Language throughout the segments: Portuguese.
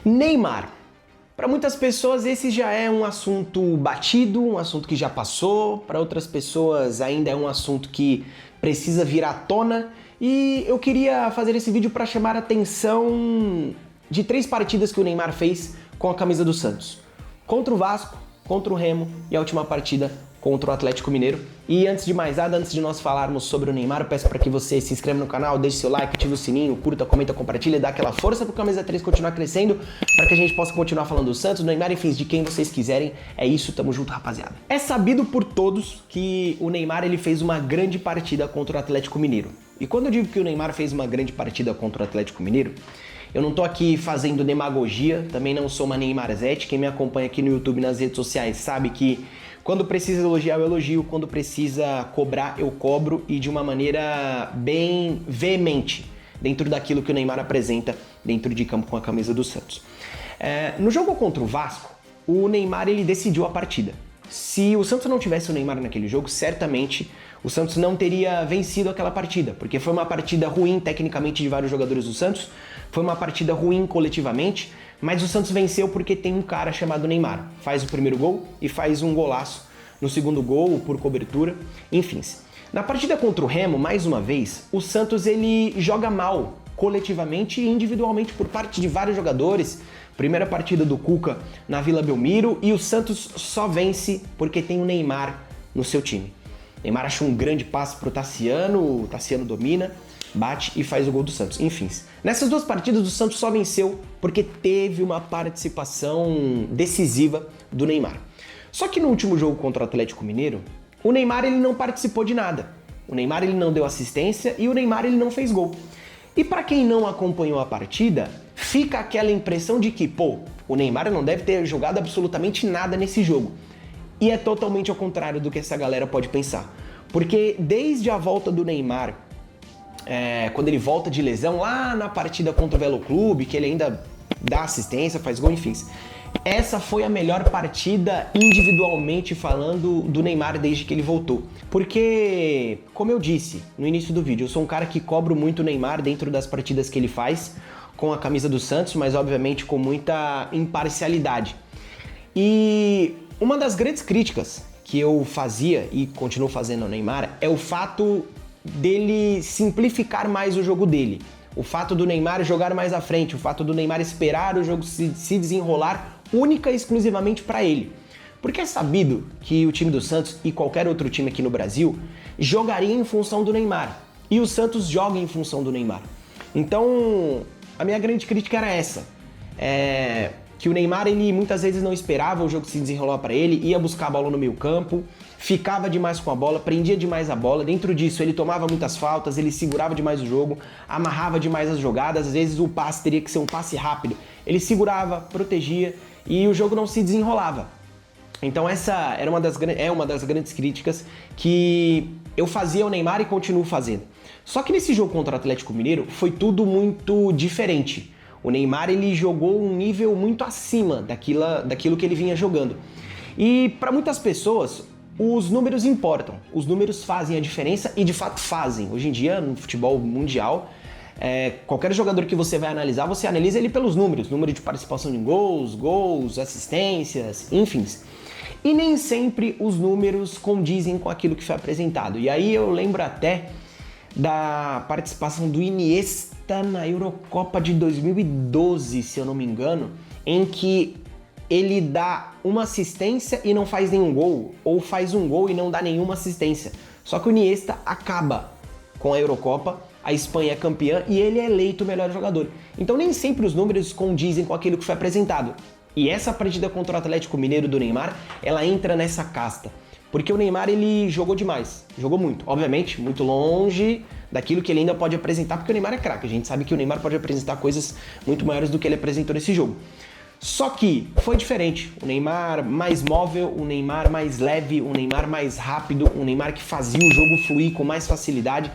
Neymar. Para muitas pessoas esse já é um assunto batido, um assunto que já passou. Para outras pessoas ainda é um assunto que precisa vir à tona. E eu queria fazer esse vídeo para chamar a atenção de 3 partidas que o Neymar fez com a camisa do Santos. Contra o Vasco, contra o Remo e a última partida contra o Atlético Mineiro. E antes de mais nada, antes de nós falarmos sobre o Neymar, eu peço para que você se inscreva no canal, deixe seu like, ative o sininho, curta, comenta, compartilha, dá aquela força pro Camisa 3 continuar crescendo, para que a gente possa continuar falando do Santos, do Neymar, enfim, de quem vocês quiserem. É isso, tamo junto, rapaziada. É sabido por todos que o Neymar ele fez uma grande partida contra o Atlético Mineiro. E quando eu digo que o Neymar fez uma grande partida contra o Atlético Mineiro, eu não tô aqui fazendo demagogia, também não sou uma Neymarzete. Quem me acompanha aqui no YouTube e nas redes sociais sabe que quando precisa elogiar, eu elogio, quando precisa cobrar, eu cobro, e de uma maneira bem veemente, dentro daquilo que o Neymar apresenta dentro de campo com a camisa do Santos. No jogo contra o Vasco, o Neymar ele decidiu a partida. Se o Santos não tivesse o Neymar naquele jogo, certamente o Santos não teria vencido aquela partida, porque foi uma partida ruim tecnicamente de vários jogadores do Santos, foi uma partida ruim coletivamente, mas o Santos venceu porque tem um cara chamado Neymar. Faz o primeiro gol e faz um golaço no segundo gol por cobertura, enfim. Na partida contra o Remo, mais uma vez, o Santos ele joga mal coletivamente e individualmente por parte de vários jogadores. Primeira partida do Cuca na Vila Belmiro e o Santos só vence porque tem o Neymar no seu time. Neymar acha um grande passe pro Tassiano, o Tassiano domina, bate e faz o gol do Santos. Enfim, nessas 2 partidas o Santos só venceu porque teve uma participação decisiva do Neymar. Só que no último jogo contra o Atlético Mineiro, o Neymar ele não participou de nada. O Neymar ele não deu assistência e o Neymar ele não fez gol. E para quem não acompanhou a partida, fica aquela impressão de que, o Neymar não deve ter jogado absolutamente nada nesse jogo. E é totalmente ao contrário do que essa galera pode pensar. Porque desde a volta do Neymar, quando ele volta de lesão, lá na partida contra o Velo Clube, que ele ainda dá assistência, faz gol, enfim. Essa foi a melhor partida, individualmente falando, do Neymar desde que ele voltou. Porque, como eu disse no início do vídeo, eu sou um cara que cobro muito o Neymar dentro das partidas que ele faz com a camisa do Santos, mas obviamente com muita imparcialidade. E uma das grandes críticas que eu fazia e continuo fazendo ao Neymar é o fato dele simplificar mais o jogo dele. O fato do Neymar jogar mais à frente, o fato do Neymar esperar o jogo se desenrolar única e exclusivamente para ele. Porque é sabido que o time do Santos e qualquer outro time aqui no Brasil jogaria em função do Neymar. E o Santos joga em função do Neymar. Então, a minha grande crítica era essa. Que o Neymar, ele muitas vezes não esperava o jogo se desenrolar para ele, ia buscar a bola no meio campo, ficava demais com a bola, prendia demais a bola. Dentro disso, ele tomava muitas faltas, ele segurava demais o jogo, amarrava demais as jogadas. Às vezes o passe teria que ser um passe rápido. Ele segurava, protegia e o jogo não se desenrolava. Então essa era uma das grandes críticas que eu fazia ao Neymar e continuo fazendo. Só que nesse jogo contra o Atlético Mineiro foi tudo muito diferente. O Neymar ele jogou um nível muito acima daquilo que ele vinha jogando. E para muitas pessoas, os números importam. Os números fazem a diferença e de fato fazem. Hoje em dia, no futebol mundial, qualquer jogador que você vai analisar, você analisa ele pelos números. Número de participação em gols, assistências, enfim. E nem sempre os números condizem com aquilo que foi apresentado. E aí eu lembro até da participação do Iniesta na Eurocopa de 2012, se eu não me engano, em que ele dá uma assistência e não faz nenhum gol, ou faz um gol e não dá nenhuma assistência. Só que o Iniesta acaba com a Eurocopa, a Espanha é campeã e ele é eleito o melhor jogador. Então nem sempre os números condizem com aquilo que foi apresentado. E essa partida contra o Atlético Mineiro do Neymar, ela entra nessa casta. Porque o Neymar, ele jogou demais, jogou muito. Obviamente, muito longe daquilo que ele ainda pode apresentar, porque o Neymar é craque. A gente sabe que o Neymar pode apresentar coisas muito maiores do que ele apresentou nesse jogo. Só que foi diferente. O Neymar mais móvel, o Neymar mais leve, o Neymar mais rápido, o Neymar que fazia o jogo fluir com mais facilidade.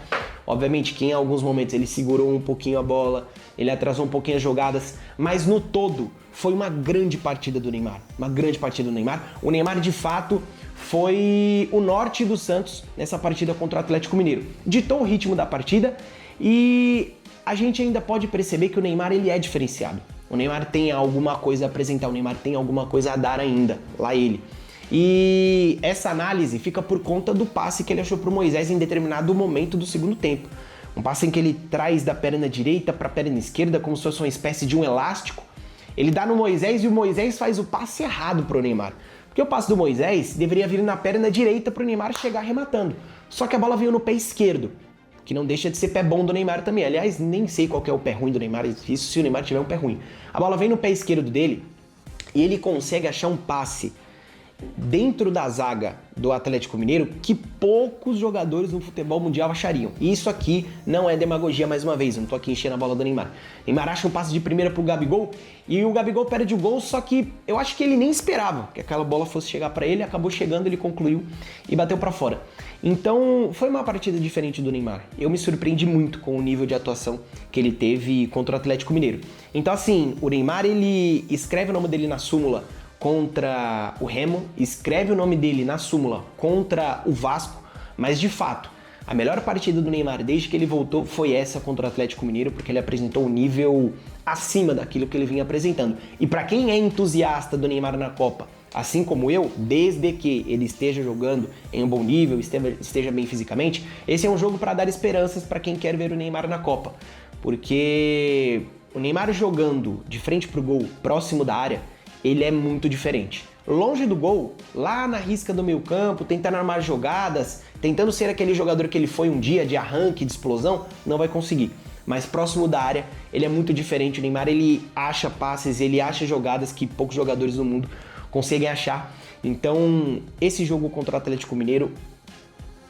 Obviamente que em alguns momentos ele segurou um pouquinho a bola, ele atrasou um pouquinho as jogadas, mas no todo foi uma grande partida do Neymar. Uma grande partida do Neymar. O Neymar, de fato, foi o norte do Santos nessa partida contra o Atlético Mineiro. Ditou o ritmo da partida e a gente ainda pode perceber que o Neymar ele é diferenciado. O Neymar tem alguma coisa a apresentar, o Neymar tem alguma coisa a dar ainda, lá ele. E essa análise fica por conta do passe que ele achou pro Moisés em determinado momento do segundo tempo. Um passe em que ele traz da perna direita para a perna esquerda como se fosse uma espécie de um elástico. Ele dá no Moisés e o Moisés faz o passe errado pro Neymar. Porque o passe do Moisés deveria vir na perna direita pro Neymar chegar arrematando. Só que a bola veio no pé esquerdo, que não deixa de ser pé bom do Neymar também. Aliás, nem sei qual que é o pé ruim do Neymar, isso se o Neymar tiver um pé ruim. A bola vem no pé esquerdo dele e ele consegue achar um passe dentro da zaga do Atlético Mineiro que poucos jogadores no futebol mundial achariam. E isso aqui não é demagogia mais uma vez, eu não tô aqui enchendo a bola do Neymar. Neymar acha um passe de primeira pro Gabigol e o Gabigol perde o gol, só que eu acho que ele nem esperava que aquela bola fosse chegar para ele, acabou chegando, ele concluiu e bateu para fora. Então foi uma partida diferente do Neymar. Eu me surpreendi muito com o nível de atuação que ele teve contra o Atlético Mineiro. Então assim, o Neymar ele escreve o nome dele na súmula contra o Remo, escreve o nome dele na súmula contra o Vasco, mas de fato, a melhor partida do Neymar desde que ele voltou foi essa contra o Atlético Mineiro, porque ele apresentou um nível acima daquilo que ele vinha apresentando. E para quem é entusiasta do Neymar na Copa, assim como eu, desde que ele esteja jogando em um bom nível, esteja bem fisicamente, esse é um jogo para dar esperanças para quem quer ver o Neymar na Copa, porque o Neymar jogando de frente pro gol, próximo da área, ele é muito diferente. Longe do gol, lá na risca do meio campo, tentando armar jogadas, tentando ser aquele jogador que ele foi um dia, de arranque, de explosão, não vai conseguir. Mas próximo da área, ele é muito diferente. O Neymar, ele acha passes, ele acha jogadas que poucos jogadores do mundo conseguem achar. Então, esse jogo contra o Atlético Mineiro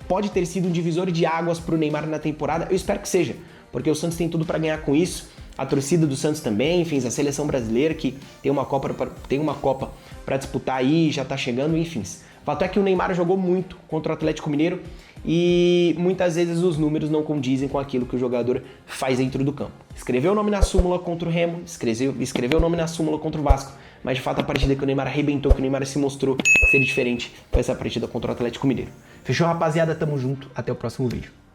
pode ter sido um divisor de águas para o Neymar na temporada. Eu espero que seja, porque o Santos tem tudo para ganhar com isso. A torcida do Santos também, enfim, a seleção brasileira que tem uma Copa para disputar aí, já tá chegando, enfim. O fato é que o Neymar jogou muito contra o Atlético Mineiro e muitas vezes os números não condizem com aquilo que o jogador faz dentro do campo. Escreveu o nome na súmula contra o Remo, escreveu o nome na súmula contra o Vasco, mas de fato a partida que o Neymar arrebentou, que o Neymar se mostrou ser diferente, foi essa partida contra o Atlético Mineiro. Fechou, rapaziada? Tamo junto, até o próximo vídeo.